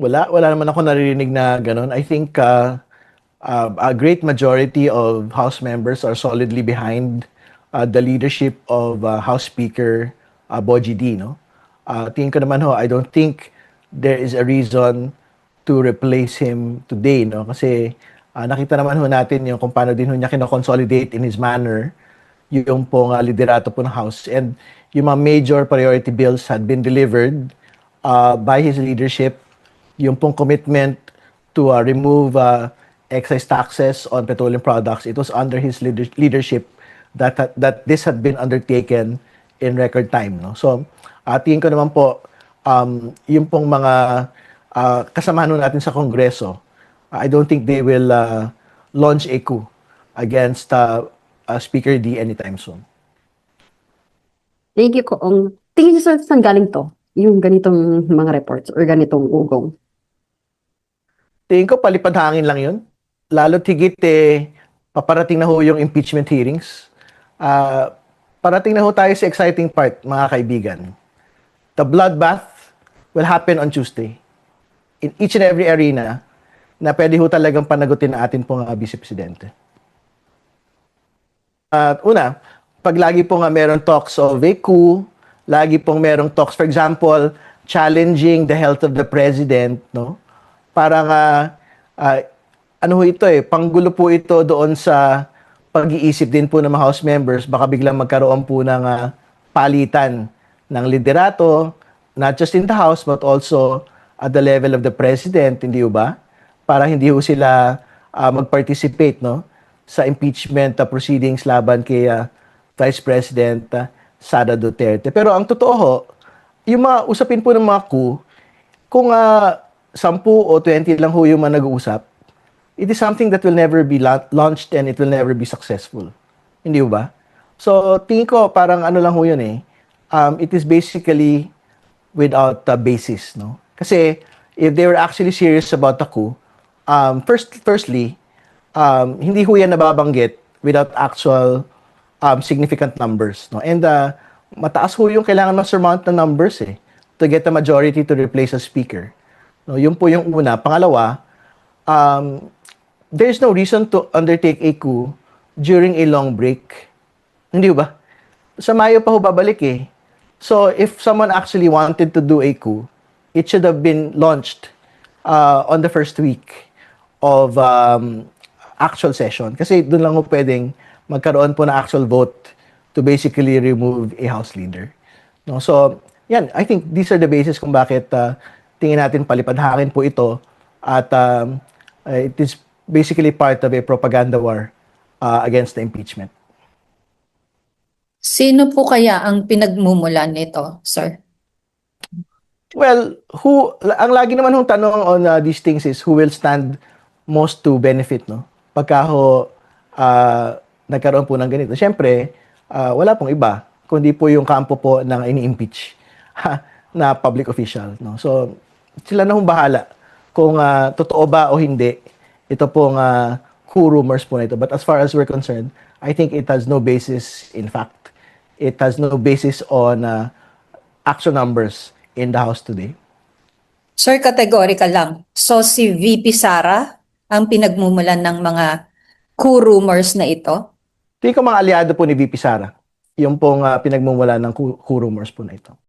Wala naman ako naririnig na gano'n. I think a great majority of House members are solidly behind the leadership of House Speaker Boji D, no? Tingin ko naman ho, I don't think there is a reason to replace him today, no? Kasi nakita naman ho natin yung kung paano din ho niya kinoconsolidate in his manner yung pong liderato po ng House. And yung mga major priority bills had been delivered by his leadership. Yung pong commitment to remove excise taxes on petroleum products, it was under his leadership that this had been undertaken in record time. No? So, tingin ko naman po, yung pong mga kasamahan natin sa Kongreso, I don't think they will launch a coup against Speaker D anytime soon. Thank you, Koong. Tingin niyo saan galing to? Yung ganitong mga reports or ganitong ugong? Tingin ko palipad hangin lang yun. Lalo't higit paparating na ho yung impeachment hearings. Parating na ho tayo sa exciting part, mga kaibigan. The bloodbath will happen on Tuesday. In each and every arena na pwede ho talagang panagutin na atin pong Vice Presidente. Una, pag lagi pong meron talks of a coup, lagi pong merong talks, for example, challenging the health of the President, no? Parang ano ho ito panggulo po ito doon sa pag-iisip din po ng mga House members, baka biglang magkaroon po ng palitan ng liderato, not just in the House but also at the level of the President, hindi ba? Para hindi ho sila mag-participate, no, sa impeachment proceedings laban kay Vice President Sara Duterte. Pero ang totoo ho, yung mga usapin po ng mga coup, kung 10 o 20 lang ho yung mga nag-uusap, it is something that will never be launched and it will never be successful. Hindi ba? So, tingin ko parang ano lang ho yun it is basically without basis, no? Kasi if they were actually serious about the coup, firstly, hindi ho yan nababanggit without actual significant numbers, no? And mataas ho yung kailangan ma-surmount na numbers to get a majority to replace a speaker. No, yun po yung una. Pangalawa, there is no reason to undertake a coup during a long break. Hindi ba? Sa Mayo pa ho babalik So, if someone actually wanted to do a coup, it should have been launched on the first week of actual session. Kasi doon lang ho pwedeng magkaroon po na actual vote to basically remove a House leader. No? So, yan. I think these are the basis kung bakit tingin natin palipad hangin po ito at it is basically part of a propaganda war against the impeachment. Sino po kaya ang pinagmumulan nito, sir? Well, ang lagi naman hong tanong on these things is who will stand most to benefit, no? Pagka ho nagkaroon po ng ganito. Siyempre, wala pong iba, kundi po yung kampo po ng ini-impeach na public official, no? So, sila na hong bahala kung totoo ba o hindi ito pong coup rumors po na ito. But as far as we're concerned, I think it has no basis in fact. It has no basis on actual numbers in the House today. Sir, categorical lang. So si VP Sara ang pinagmumulan ng mga coup rumors na ito? Tingin ko mga aliado po ni VP Sara, yung pong pinagmumula ng coup rumors po na ito.